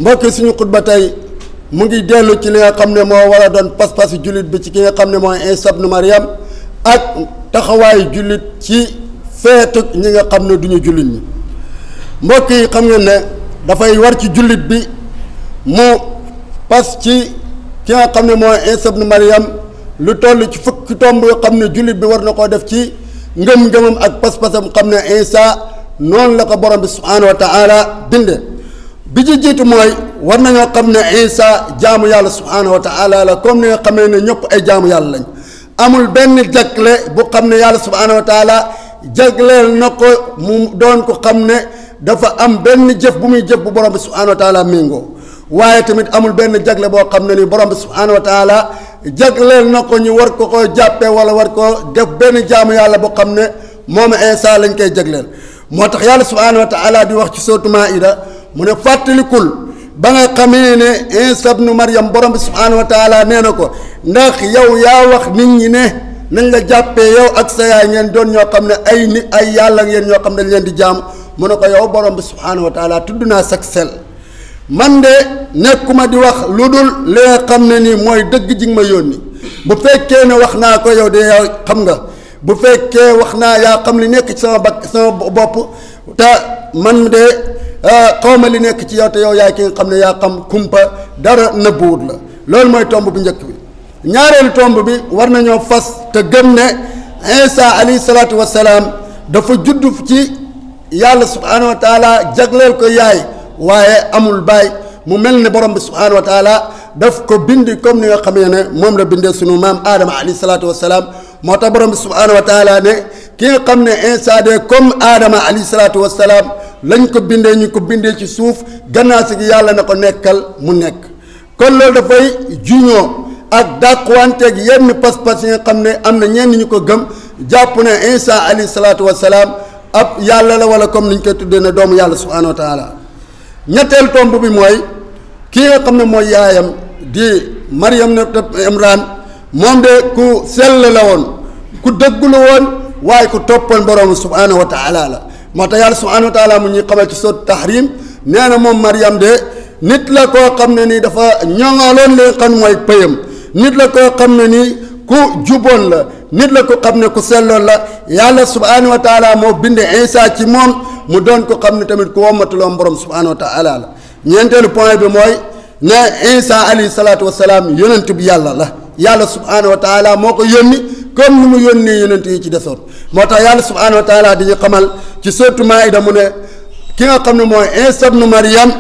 mbokk suñu xutba tey mu ngi dellu ci li nga xam ne moo war a doon pas-pasu jullit bi ci ki nga xam ne mooy Iisa ibnu Maryam ak taxawaayu jullit ci feetu ñi nga xam ne duñu jullit ñi. mbokk yi xam ngeen ne dafay war ci jullit bi mu pas ci ki nga xam ne mooy Iisa ibnu Maryam lu toll ci fukki tomb yoo xam ne jullit bi war na koo def ci ngëm-ngëmam ak pas-pasam xam ne Iisa noonu la ko borom bi subhaanahu wa taala binde bi ci jiitu mooy war nañoo xam ne Iisa jaamu yàlla subhaanahu wa taala la comme ni nga xamee ne ñëpp ay jaamu yàlla lañ amul benn jagle bu xam ne yàlla subhaanahu wa taala jagleel na ko mu doon ko xam ne dafa am benn jëf bu muy jëf bu borom bi subhaanahu wa taala méngoo waaye tamit amul benn jagle boo xam ne ni borom bi subhaanahu wa taala jagleel na ko ñu war ko koo jàppee wala war koo def benn jaamu yàlla boo xam ne moom Iisa lañ koy jagleel moo tax yàlla subhaanahu wa taala di wax ci sootu Maa'ida mu ne fàttalikul ba nga xamee ne Iisa ibnu Maryam borom bi subhaanahu wa taala nee na ko ndax yow yaa wax nit ñi ne nañ la jàppee yow ak sa yaay ngeen doon ñoo xam ne ay nit ay yàlla ngeen ñoo xam ne dañ leen di jaam mu ne ko yow borom bi subhaanahu wa taala tudd naa sag sel man de nekkuma di wax lu dul li nga xam ne nii mooy dëgg ji nga ma yónni bu fekkee ne wax naa ko yow de yow xam nga bu fekkee wax naa yaa xam li nekk ci sama bopp te man de xawma li nekk ci yow te yow yaay ki nga xam ne yaa xam kumpa dara nëbbuwut la loolu mooy tomb bu njëkk bi ñaareelu tomb bi war nañoo fas te gëm ne Iisa alayhi salaatu wassalaam dafa judd ci yàlla subhaanahu wa taala jagleel ko yaay waaye amul baay mu mel ne borom bi subhaanahu wa taala daf ko bindi comme ni nga xamee ne moom la bindee sunu maam Adama alayhi salaatu wassalaam moo tax borom bi subhaanahu wa taala ne ki nga xam ne Iisa de comme Adama alayhi salaatu wassalaam lañ ko bindee ñu ko bindee ci suuf gannaaw si gi yàlla na ko nekkal mu nekk kon loolu dafay juñoo ak dàquwanteeg yenn pas-pas yi nga xam ne am na ñenn ñu ko gëm jàpp ne Iisa alayhi salaatu wassalaam ab yàlla la wala comme niñ koy tuddee ne doomu yàlla subhaanahu wa taala ñetteel tomb bi mooy kii nga xam ne mooy yaayam di Maryam na Imran moom de ku sell la woon ku dëggu la woon waaye ku toppoon borom subhaanahu wa taala la moo tax yàlla subhaanahu wa taala mu ñuy xamal ci soot Tahrim nee na moom Maryam de nit la koo xam ne nii dafa ñoŋaloon li nga xam mooy pëyam nit la koo xam ne nii ku juboon la nit la ko xam ne ku selloon la yàlla subhaanahu wa taala moo binde Iisa ci moom mu doon ko xam ne tamit ku wommatuloon borom subhaanahu wa taala la ñeenteelu point bi mooy ne Iisa alayhi salaatu wassalaam yonent bi yàlla la yàlla subhaanahu wa taala moo ko yónni comme ni mu yónnee yonent yi ci desoon moo tax yàlla subhaanahu wa taala di ñu xamal ci sourate Maa'ida mu ne ki nga xam ne mooy Iisa ibnu Maryam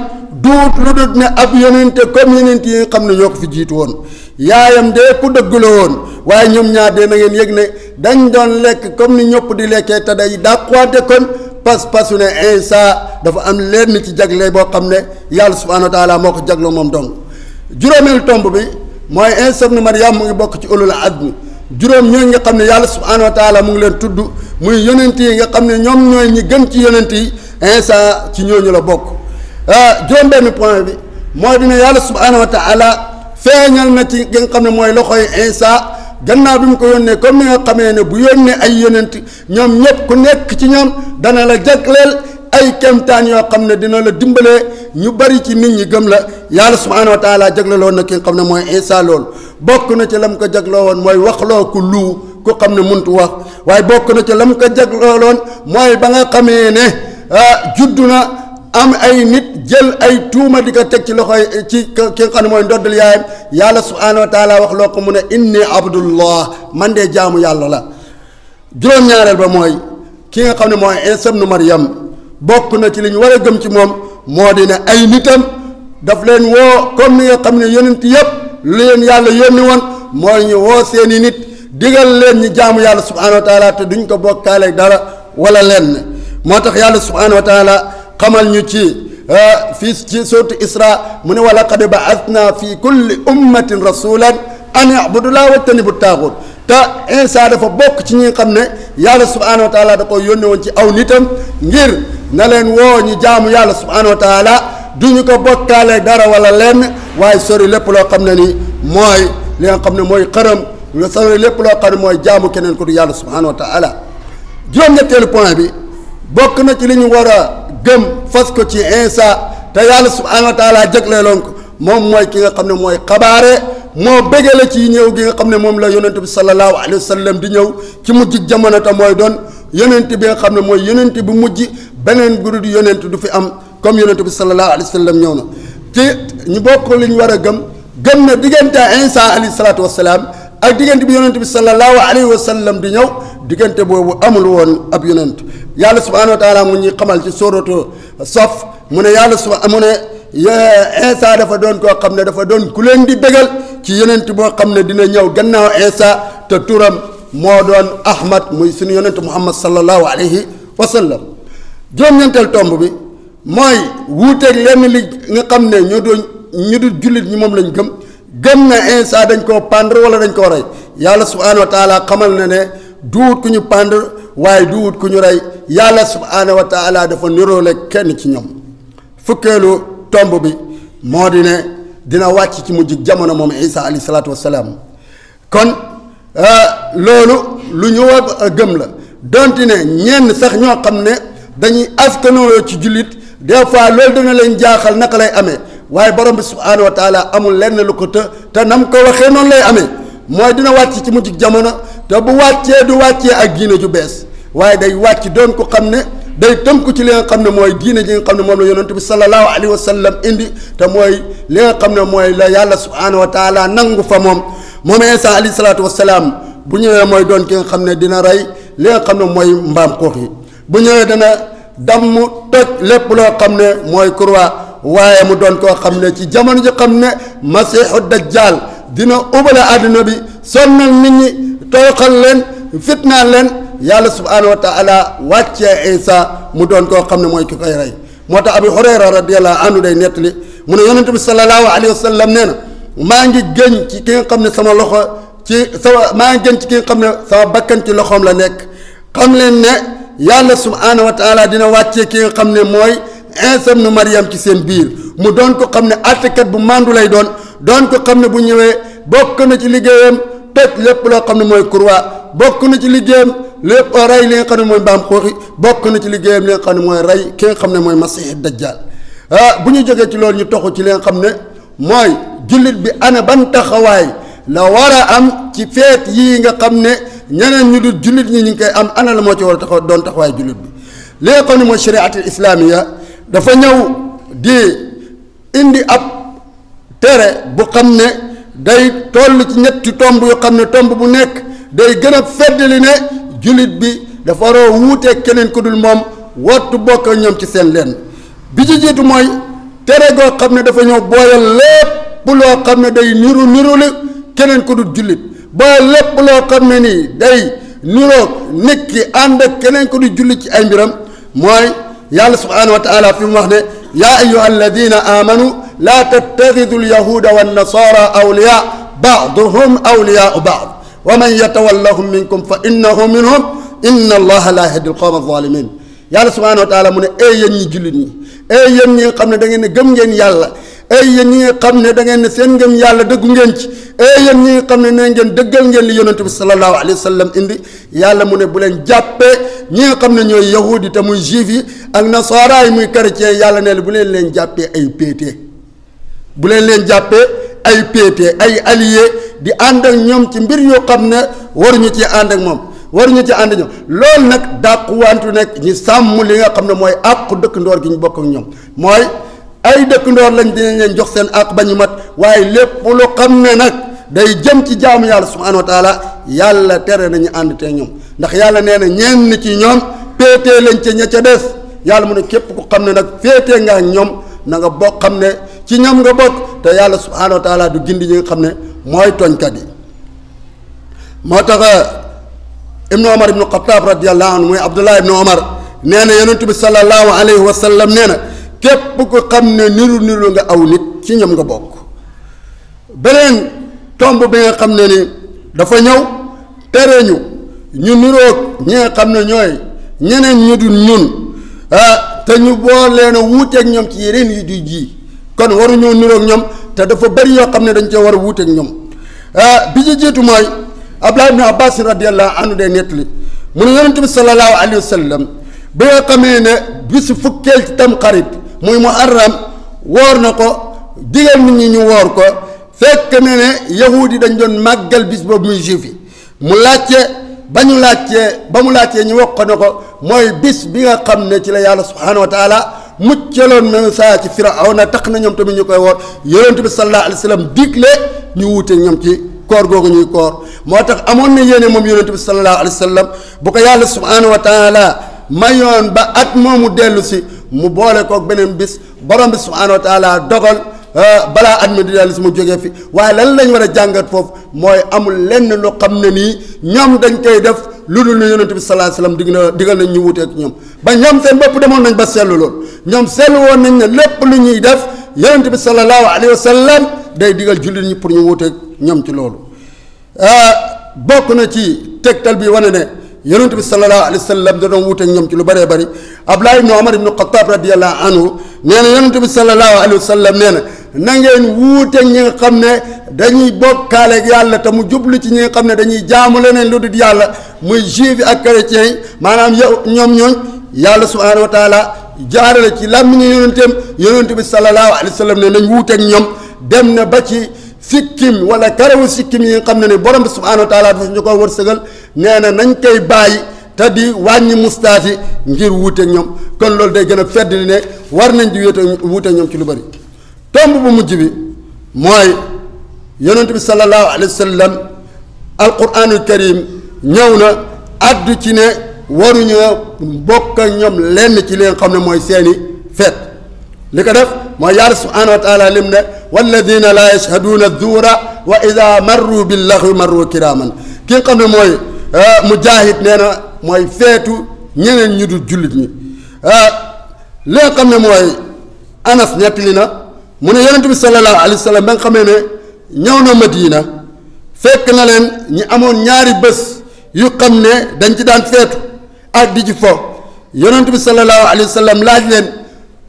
duut lu dut ne ab yonente comme yonent yi nga xam ne ñoo ko fi jiitu woon yaayam de ku dëgg la woon waaye ñoom ñaar de na ngeen yëg ne dañ doon lekk comme ni ñëpp di lekkee te day dàqwante kon pas-pasu ne Iisa dafa am lenn ci jagle boo xam ne yàlla subhaanahu wa taala moo ko jagloo moom dong juróomeelu tomb bi mooy Iisa ibnu Maryam mu ngi bokk ci ulul azmi juróom ñooñu nga xam ne yàlla subhaanahu wa taala mu ngi leen tudd muy yonent yi nga xam ne ñoom ñooy ñi gën ci yonent yi Iisa ci ñooñu la bokk juróom benn point bi mooy dina yàlla subhaanahu wa taala feeñal na ci nga xam ne mooy loxoy Iisa gannaaw bi mu ko yónnee comme ni nga xamee ne bu yónnee ay yonent ñoom ñëpp ku nekk ci ñoom dana la jagleel ay kemtaan yoo xam ne dina la dimbalee ñu bari ci nit ñi gëm la yàlla subhaanahu wa taala jagleloon na ki nga xam ne mooy Iisa loolu bokk na ci la mu ko jagloo woon mooy waxloo ku luu ku xam ne muntu wax waaye bokk na ci la mu ko jagloo woon mooy ba nga xamee ne juddu na am ay nit jël ay tuuma di ko teg ci loxoy ci ki nga xam ne mooy ndoddal yaayam yàlla subhaanahu wa taala wax loo ko mu ne inni abdullah man de jaamu yàlla la juróom-ñaareel ba mooy ki nga xam ne mooy Iisa ibnu Maryam bokk na ci li ñu war a gëm ci moom moo di ne ay nitam daf leen woo comme ni nga xam ne yonent yëpp lu leen yàlla yónni woon mooy ñu woo seeni nit digal leen ñu jaamu yàlla subhaanahu wa taala te duñ ko bokkaale dara wala lenn moo tax yàlla subhaanahu wa taala xamal ñu ci fii ci sourate Isra mu ne wa laqad ba'athna fi kulli ummatin rasulan an i'budullaha wajtanibu taaxut te Iisa dafa bokk ci ñi nga xam ne yàlla subhaanahu wa taala da ko yónne woon ci aw nitam ngir na leen woo ñu jaamu yàlla subhaanahu wa taala duñu ko bokkaale dara wala lenn waaye sori lépp loo xam ne ni mooy li nga xam ne mooy xërëm nga sori lépp loo xam ne mooy jaamu keneen ko du yàlla subhaanahu wa taala juróom-ñetteelu point bi bokk na ci li ñu war a gëm fas ko ci Iisa te yàlla subhaanahu wa taala jagleeloon ko moom mooy ki nga xam ne mooy xabaare moo bégale ci ñëw gi nga xam ne moom la yonent bi sallallahu alayhi wa sallam di ñëw ci mujj jamono te mooy doon yonent bi nga xam ne mooy yonent bu mujj beneen bu dul yonent du fi am comme yonent bi sallallahu alayhi wa sallam ñëw na ci ñu bokk li ñu war a gëm na diggante Isa alayhi salaatu wasalaam ak diggante bi yonent bi sallallahu alayhi wa sallam di ñëw diggante boobu amul woon ab yonent yàlla subhaanahu wa taala mu ñuy xamal ci sóoratu Saf mu ne yàlla mu ne Isa dafa doon koo xam ne dafa doon ku leen di bégal ci yonent boo xam ne dina ñëw gannaaw Isa te turam moo doon Ahmad muy suñu yonent Muhammad sallallahu alayhi wa sallam juróom-ñeenteel tomb bi mooy wuuteeg lenn li nga xam ne ñu dul jullit ñi moom lañ gëm na Isa dañ koo pendre wala dañ koo rey yàlla subhaanahu wa taala xamal na ne duwut ku ñu pendre waaye duwut ku ñu rey yàlla subhaanahu wa taala dafa niroole kenn ci ñoom fukkeelu tomb bi moo di ne dina wàcc ci mujj jamono moom Isa alayhi salaatu wassalaam kon loolu lu ñu war a gëm la donte ne ñenn sax ñoo xam ne dañuy askanoo ci jullit des fois loolu dana leen jaaxal naka lay amee waaye borom bi subhaanahu wa taala amul lenn lu ko te nam ko waxee noonu lay amee mooy dina wàcc ci mujj jamono te bu wàccee du wàccee ak diine ju bees waaye day wàcc doon ko xam ne day tënku ci li nga xam ne mooy diine ji nga xam ne moom la yonent bi sallallahu alayhi wa sallam indi te mooy li nga xam ne mooy la yàlla subhaanahu wa taala nangu fa moom Isa alayhi salaatu wasalaam bu ñëwee mooy doon ki nga xam ne dina rey li nga xam ne mooy mbaam xuux yi bu ñëwee dana damm toj lépp loo xam ne mooy croix waaye mu doon koo xam ne ci jamono ji xam ne masiixu dajjal dina ubale àdduna bi sonnal nit ñi tooxal leen fitnaal leen yàlla subhaanahu wa taala wàccee Isa mu doon koo xam ne mooy ki koy rey moo tax Abu Hurayra radiyallahu anhu day nettali mu ne yonent bi sallallahu alayhi wa sallam nee na maa ngi gën ci ki nga xam ne sama loxo maa ngi gën ci ki nga xam ne sama bakkan ci loxoom la nekk xam leen ne yàlla subhaanahu wa taala dina wàccee ki nga xam ne mooy Isa ibnu Maryam ci seen biir mu doon ko xam ne àttekat bu màndu lay doon ko xam ne bu ñëwee bokk na ci liggéeyam toj lépp loo xam ne mooy croix bokk na ci liggéeyam lépp rey li nga xam ne mooy mbaam xuuxi bokk na ci liggéeyam li nga xam ne mooy rey ki nga xam ne mooy masiixi dajjal bu ñu jógee ci loolu ñu toxu ci li nga xam ne mooy jullit bi ana ban taxawaay la war a am ci feet yii nga xam ne ñeneen ñu dul jullit ñi ñu ngi koy am ana la moo ci war a taxaw doon taxawaay jullit bi li nga xam ne mooy shariatul islaamiya dafa ñëw di indi ab tere bu xam ne day toll ci ñetti tomb yu xam ne tomb bu nekk day gën a feddali ne jullit bi dafa war a wuuteeg keneen ku dul moom wattu bokk ak ñoom ci seen lenn bi ci jiitu mooy tere goo xam ne dafa ñëw booyal lépp loo xam ne day niru li keneen ku dul jullit booyal lépp loo xam ne nii day niroog nit ki ànd ak keneen ku dul jullit ci ay mbiram mooy yàlla subhaanahu wa taala fi mu wax ne yaa ayyuha alladina amanu laa tattaxidu alyahuda wannasara awliya baaduhum awliyaau baad wa man yatawallahum minkum fa innahu minhum inna allaha laa yahdi alqawma alzalimin yàlla subhaanahu wa taala mu ne ay yéen ñi jullit ñi ay yéen ñi nga xam ne da ngeen ne gëm ngeen yàlla ay yéen ñi nga xam ne da ngeen ne seen ngëm yàlla dëggu ngeen ci ay yéen ñi nga xam ne ne ngeen dëggal ngeen li yonent bi sallallahu alayhi wa sallam indi yàlla mu ne bu leen jàppee ñi nga xam ne ñooy yahudi te muy juif yi ak nasaara yi muy chrétien yàlla ne bu leen jàppee ay péete bu leen jàppee ay péete ay allié di ànd ak ñoom ci mbir yoo xam ne waruñu ci ànd ak moom waruñu ci ànd ñoom loolu nag dàquwantu nekk ñi sàmm li nga xam ne mooy àqu dëkkandoor gi ñu bokk ak ñoom mooy ay dëkkandoor lañ dinañ leen jox seen àq ba ñu mat waaye lépp lu xam ne nag day jëm ci jaamu yàlla subhaanahu wa taala yàlla tere nañu ànd te ñoom ndax yàlla nee na ñenn ci ñoom péetee lañ ca ña ca des yàlla mu ne képp ku xam ne nag féetee nga ak ñoom na nga bokk xam ne ci ñoom nga bokk te yàlla subhaanahu wa taala du gindi ñi nga xam ne mooy tooñkat yi moo tax ibnu omar ibnu xataab radiallahu anhu muy abdullah ibnu omar nee na yonent bi sallallahu alayhi wa sallam nee na képp ku xam ne niru nga aw nit ci ñoom nga bokk beneen tomb bi nga xam ne ni dafa ñëw tere ñu niroog ñi nga xam ne ñooy ñeneen ñu dul ñun te ñu boo leen a wuuteeg ñoom ci yeneen yu di ji kon waruñoo niroog ñoom te dafa bari yoo xam ne dañ cee war a wuuteeg ñoom bi ci jiitu mooy Abdullah ibn Abbas radiyallahu anhu day nettali mu ne yonent bi sallallahu alayhi wa sallam bi nga xamee ne bisu fukkeel ci tam xarit muy muharram woor na ko digal nit ñi ñu woor ko fekk ne ne yahuud yi dañ doon màggal bis boobu muy juif yi mu laajte ba mu laajtee ñu wax ko ne ko mooy bis bi nga xam ne ci la yàlla subhaanahu wa taala muccaloon Muusaa ci Firawna tax na ñoom tamit ñu koy woor yonent bi sallallahu alayhi wa sallam digle ñu wuute ñoom ci koor googu ñuy koor moo tax amoon na yéene moom yonent bi sallallahu alayhi wa sallam bu ko yàlla subhaanahu wa taala mayoon ba at moomu dellu si mu boole koog beneen bis borom bi subhaanahu wa taala dogal balaa at mi di dellu si mu jógee fi waaye lan lañ war a jàngat foofu mooy amul lenn lu xam ne nii ñoom dañ koy def lu dul ne yonent bi sallallahu alayhi wa sallam digal nañ ñu wuuteeg ñoom ba ñoom seen bopp demoon nañ ba seetlu loolu ñoom seetlu woon nañ ne lépp lu ñuy def yonent bi sallallahu alayhi wa sallam day digal jullit ñi pour ñu wuuteeg ñoom ci loolu bokk na ci tegtal bi wane ne yonent bi sallallahu alayhi wa sallam da doon wuuteeg ñoom ci lu bëree bëri Abdullah ibn Umar ibn Khattab radiyallahu anhu nee na yonent bi sallallahu alayhi wa sallam nee na ngeen wuuteeg ñi nga xam ne dañuy bokkaale ak yàlla te mu jublu ci ñi nga xam ne dañuy jaamu leneen lu dul yàlla muy juif yi ak chrétiens yi maanaam yow ñoom ñooñ yàlla subhaanahu wa taala jaarale ci làmmiñu yonent bi sallallahu alayhi wa sallam ne nañ wuuteeg ñoom dem na ba ci sikkim wala karawu sikkim yi nga xam ne ne borom bi subhaanahu wa taala dafa ñu ko wërsëgal nee na nañ koy bàyyi te di wàññi mustaas yi ngir wuuteeg ñoom kon loolu day gën a fedd li ne war nañ di wuuteeg ñoom ci lu bëri tomb bu mujj bi mooy yonent bi sallallahu alayhi wa sallam alquranul karim ñëw na addu ci ne waruñu bokk ak ñoom lenn ci li nga xam ne mooy seeni feet li ko def mooy yàlla subhanahu wa taala lim ne walladina laa yashhaduuna zuura wa ida marru billaxwi marru kiraaman ki nga xam ne mooy mujaahid nee na mooy feetu ñeneen ñi du jullit ñi li nga xam ne mooy anas nettali na mu ne yonent bi sallallahu alayhi wa sallam ba nga xamee ne ñëw na Madina fekk na leen ñi amoon ñaari bés yu xam ne dañ ci daan feetu ak di ci fo yonent bi sallallahu alayhi wa sallam laaj leen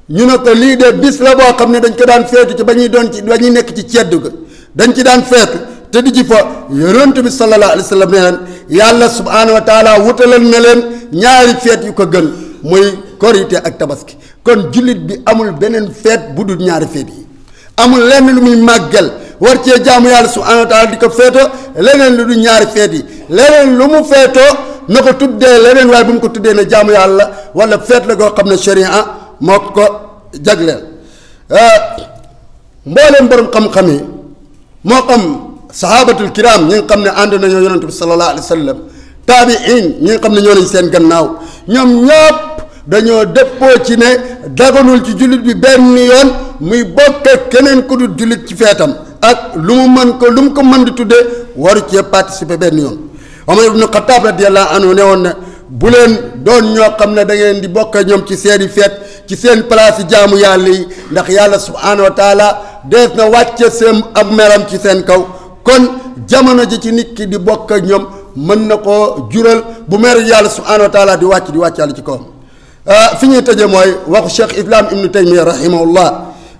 ñu ne ko lii de bis la boo xam ne dañ ko daan feetu ci ba ñuy nekk ci ceddu ga dañ ci daan feetu te di ci fo yonent bi sallallahu alayhi wa sallam ne leen yàlla subhaanahu wa taala wutalal na leen ñaari feet yu ko gën muy korite ak tabaski kon jullit bi amul beneen feet bu dul ñaari feet yi amul lenn lu muy màggal war cee jaamu yàlla subhaanahu wa taala di ko feetoo leneen lu dul ñaari feet yi leneen lu mu feetoo na ko tuddee leneen waaye bu mu ko tuddee ne jaamu yàlla wala feet la goo xam ne sharia moo ko jagleel mbooleem borom xam-xam yi moo xam sahabatul kiram ñi nga xam ne ànd nañoo yonent bi sallallahu alayhi wa sallam taabiin ñi nga xam ne ñoo nañ seen gannaaw ñoom ñëpp dañoo dëppoo ci ne daganul ci jullit bi benn yoon muy bokk ak keneen ku dul jullit ci feetam ak lu mu ko mën di tuddee waru cee participer benn yoon Omar ibn Khattab radiyallahu anhu ne woon ne bu leen doon ñoo xam ne da ngeen di bokk ak ñoom ci seeni feet ci seen place yi jaamu yàlla yi ndax yàlla subhaanahu wa taala dees na wàcce seen ab meram ci seen kaw kon jamono ji ci nit ki di bokk ak ñoom mën na koo jural bu mer yàlla subhaanahu wa taala di wàcc yàlla ci kawam fi ñuy tëje mooy waxu Cheikh Islam Ibnu Taymiya rahimahullah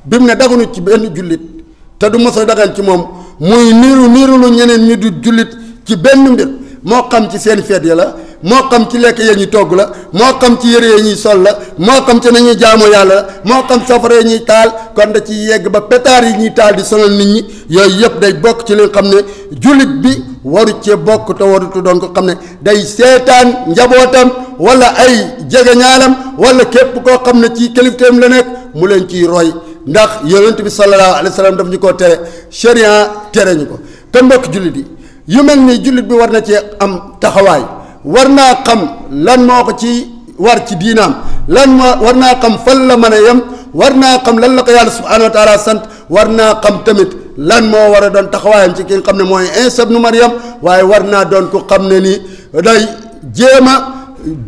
bi mu ne daganu ci benn jullit te du mos a dagan ci moom muy niiru lu ñeneen ñi du jullit ci benn mbir moo xam ci seen feet ya la moo xam ci lekk ya ñuy togg la moo xam ci yëre ya ñuy sol la moo xam ci nañuy jaamu yàlla la moo xam safara ya ñuy taal kon da ci yegg ba pétard yi ñuy taal di sonal nit ñi yooyu yëpp day bokk ci li nga xam ne jullit bi waru cee bokk te warutu doon ko xam ne day seetaan njabootam wala ay jegeñaalam wala képp koo xam ne ci kilifteem la nekk mu leen ciy roy ndax yonent bi sallallahu alayhi wa sallam daf ñu koo tere sharia tere ñu ko kon mbokk jullit yi yu mel nii jullit bi war na cee am taxawaay war naa xam lan moo ko ci war ci diinaam war naa xam fan la mën a yem war naa xam lan la ko yàlla subhaanahu wa taala sant war naa xam tamit lan moo war a doon taxawaayam ci ki nga xam ne mooy Iisa ibnu Maryam waaye war naa doon ko xam ne ni day jéem a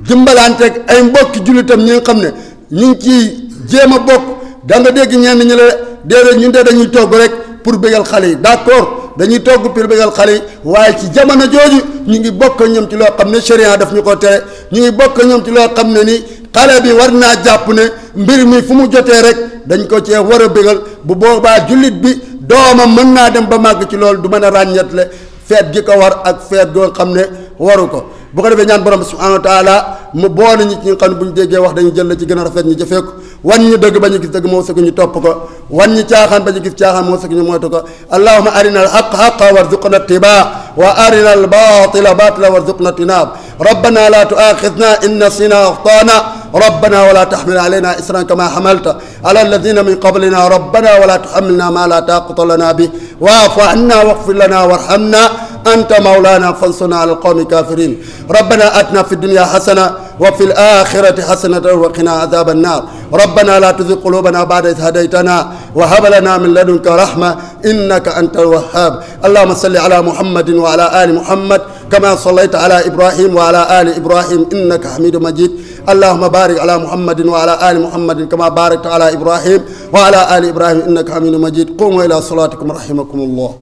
dimbalanteeg ay mbokki jullitam ñi nga xam ne ñu ngi ciy jéem a bokk da nga dégg ñenn ñi la déedéet ñun de dañuy togg rek pour bégal xale yi d'accord dañuy togg pour bégal xale yi waaye ci jamono jooju ñu ngi bokk ñoom ci loo xam ne sharia daf ñu ko tere ñu ngi bokk ñoom ci loo xam ne ni xale bi war naa jàpp ne mbir mi fu mu jotee rek dañ ko cee war a bégal bu boobaa jullit bi doomam mën naa dem ba màgg ci loolu du mën a ràññetle feet gi ko war ak feet goo xam ne waru ko bu ko defee ñaan borom bi subhanahu wa taala mu boole ñi ci nga xam ne bu ñu déggee wax dañu jël la ci gën a rafet ñu jëfee ko wan ñu dëgg ba ñu gis dëgg moo sëkk ñu topp ko wan ñu caaxaan ba ñu gis caaxaan moo sëkk ñu moytu ko allahumma arina al haqqa haqqan warzuqna ittibaa wa arina al batila batila warzuqna ijtinaab rabbana la tu'akhidhna in nasina aw akhtana ربنا ولا تحمل علينا إسرا كما حملت على الذين من قبلنا ربنا ولا تحملنا ما لا طاقة لنا به واعف عنا واغفر لنا وارحمنا أنت مولانا فانصرنا على القوم الكافرين ربنا آتنا في الدنيا حسنة وفي الآخرة حسنة وقنا عذاب النار ربنا لا تزغ قلوبنا بعد إذ هديتنا وهب لنا من لدنك رحمة إنك أنت الوهاب اللهم صل على محمد وعلى آل محمد كما صليت على إبراهيم وعلى آل إبراهيم إنك حميد مجيد اللهم بارك على محمد وعلى آل محمد كما باركت على إبراهيم وعلى آل إبراهيم إنك حميد مجيد قوموا إلى صلاتكم رحمكم الله